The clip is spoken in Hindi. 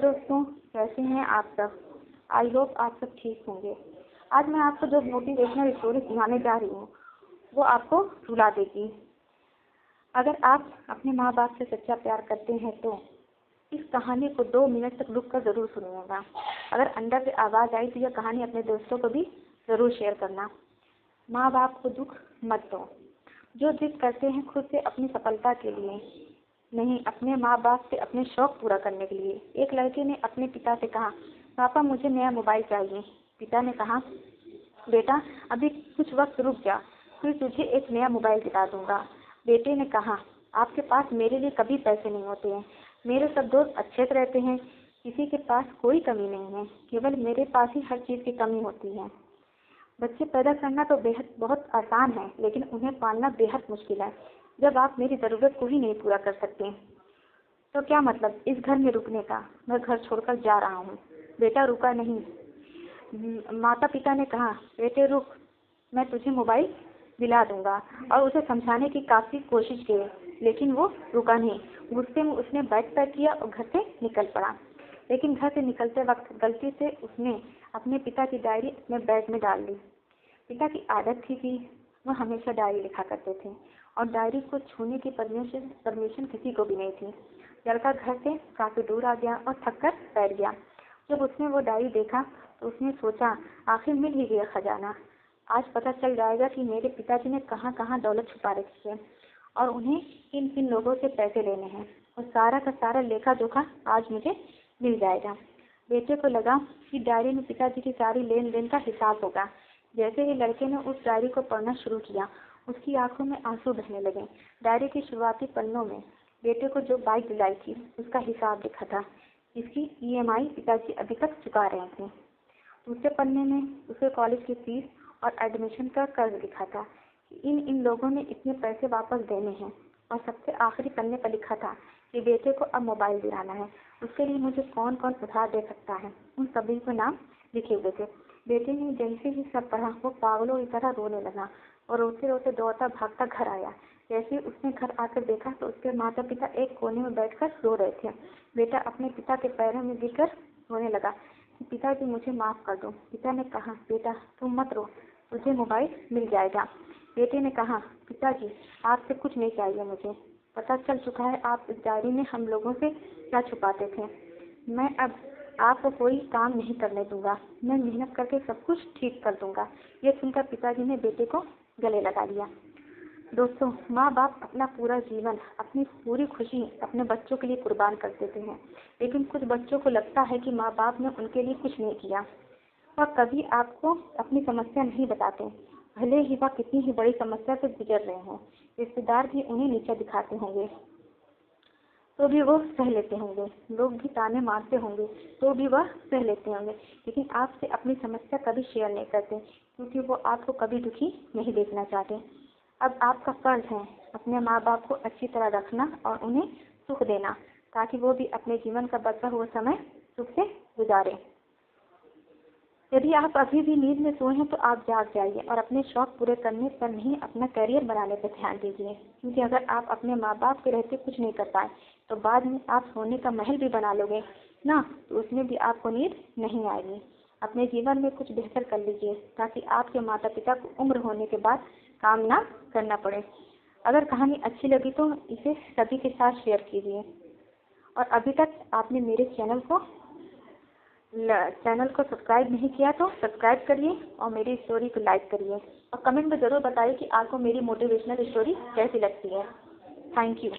दोस्तों, कैसे हैं आप सब। आई होप आप सब ठीक होंगे। आज मैं आपको जो मोटिवेशनल स्टोरी सुनाने जा रही हूँ वो आपको रुला देगी। अगर आप अपने माँ बाप से सच्चा प्यार करते हैं तो इस कहानी को 2 मिनट तक रुक कर ज़रूर सुनिएगा। अगर अंदर से आवाज़ आई तो यह कहानी अपने दोस्तों को भी ज़रूर शेयर करना। माँ बाप को दुख मत दो। जो जिद करते हैं खुद से अपनी सफलता के लिए नहीं, अपने माँ बाप से अपने शौक पूरा करने के लिए। एक लड़के ने अपने पिता से कहा, पापा मुझे नया मोबाइल चाहिए। पिता ने कहा, बेटा अभी कुछ वक्त रुक जा, फिर तुझे एक नया मोबाइल दिला दूंगा। बेटे ने कहा, आपके पास मेरे लिए कभी पैसे नहीं होते हैं। मेरे सब दोस्त अच्छे से रहते हैं, किसी के पास कोई कमी नहीं है, केवल मेरे पास ही हर चीज़ की कमी होती है। बच्चे पैदा करना तो बेहद बहुत आसान है, लेकिन उन्हें पालना बेहद मुश्किल है। जब आप मेरी ज़रूरत को ही नहीं पूरा कर सकते तो क्या मतलब इस घर में रुकने का। मैं घर छोड़कर जा रहा हूँ। बेटा रुका नहीं। माता पिता ने कहा, बेटे रुक, मैं तुझे मोबाइल दिला दूंगा। और उसे समझाने की काफ़ी कोशिश की, लेकिन वो रुका नहीं। गुस्से में उसने बैग पैक किया और घर से निकल पड़ा। लेकिन घर से निकलते वक्त गलती से उसने अपने पिता की डायरी अपने बैग में डाल ली। पिता की आदत थी कि वह हमेशा डायरी लिखा करते थे और डायरी को छूने की परमिशन किसी को भी नहीं थी। लड़का घर से काफ़ी दूर आ गया और थक कर बैठ गया। जब उसने वो डायरी देखा तो उसने सोचा, आखिर मिल ही गया खजाना। आज पता चल जाएगा कि मेरे पिताजी ने कहाँ कहाँ दौलत छुपा रखी है और उन्हें किन किन लोगों से पैसे लेने हैं, और सारा का सारा लेखा जोखा आज मुझे मिल जाएगा। बेटे को लगा कि डायरी में पिताजी की सारी लेन देन का हिसाब होगा। जैसे ही लड़के ने उस डायरी को पढ़ना शुरू किया, उसकी आंखों में आंसू बहने लगे। डायरी के शुरुआती पन्नों में बेटे को जो बाइक दिलाई थी उसका हिसाब लिखा था, इसकी EMI पिताजी अभी तक चुका रहे थे। दूसरे पन्ने में उसे कॉलेज की फीस और एडमिशन का कर्ज लिखा था कि इन लोगों ने इतने पैसे वापस देने हैं। और सबसे आखिरी पन्ने पर लिखा था कि बेटे को अब मोबाइल दिलाना है, उसके लिए मुझे कौन कौन उधार दे सकता है। उन सभी को नाम लिखे हुए थे। बेटे ने जैसे ही सब पढ़ा वो पागलों की तरह रोने लगा और रोते रोते दौड़ता भागता घर आया। जैसे ही उसने घर आकर देखा तो उसके माता पिता एक कोने में बैठकर रो रहे थे। बेटा अपने पिता के पैरों में गिरकर रोने लगा कि पिताजी मुझे माफ़ कर दो। पिता ने कहा, बेटा तुम मत रो, तुझे मोबाइल मिल जाएगा। बेटे ने कहा, पिताजी आपसे कुछ नहीं चाहिए, मुझे पता चल चुका है आप इस डायरी में हम लोगों से क्या छुपाते थे। मैं अब आपको कोई काम नहीं करने दूंगा, मैं मेहनत करके सब कुछ ठीक कर दूंगा। ये सुनकर पिताजी ने बेटे को गले लगा लिया। दोस्तों, माँ बाप अपना पूरा जीवन, अपनी पूरी खुशी अपने बच्चों के लिए कुर्बान कर देते हैं, लेकिन कुछ बच्चों को लगता है कि माँ बाप ने उनके लिए कुछ नहीं किया और कभी आपको अपनी समस्या नहीं बताते, भले ही वह कितनी ही बड़ी समस्या से गुजर रहे हों। रिश्तेदार भी उन्हें नीचा दिखाते होंगे तो भी वो सह लेते होंगे, लोग भी ताने मारते होंगे तो भी वह सह लेते होंगे, लेकिन आपसे अपनी समस्या कभी शेयर नहीं करते क्योंकि वो आपको कभी दुखी नहीं देखना चाहते। अब आपका फर्ज है अपने माँ बाप को अच्छी तरह रखना और उन्हें सुख देना, ताकि वो भी अपने जीवन का बचा हुआ समय सुख से गुजारें। यदि आप अभी भी नींद में सोए हैं तो आप जाग जाइए और अपने शौक पूरे करने पर नहीं, अपना करियर बनाने पर ध्यान दीजिए, क्योंकि अगर आप अपने माँ बाप के रहते कुछ नहीं कर पाए तो बाद में आप सोने का महल भी बना लोगे ना, तो उसमें भी आपको नींद नहीं आएगी। अपने जीवन में कुछ बेहतर कर लीजिए ताकि आपके माता पिता को उम्र होने के बाद काम ना करना पड़े। अगर कहानी अच्छी लगी तो इसे सभी के साथ शेयर कीजिए, और अभी तक आपने मेरे चैनल को सब्सक्राइब नहीं किया तो सब्सक्राइब करिए और मेरी स्टोरी को लाइक करिए और कमेंट में ज़रूर बताइए कि आपको मेरी मोटिवेशनल स्टोरी कैसी लगती है। Thank you.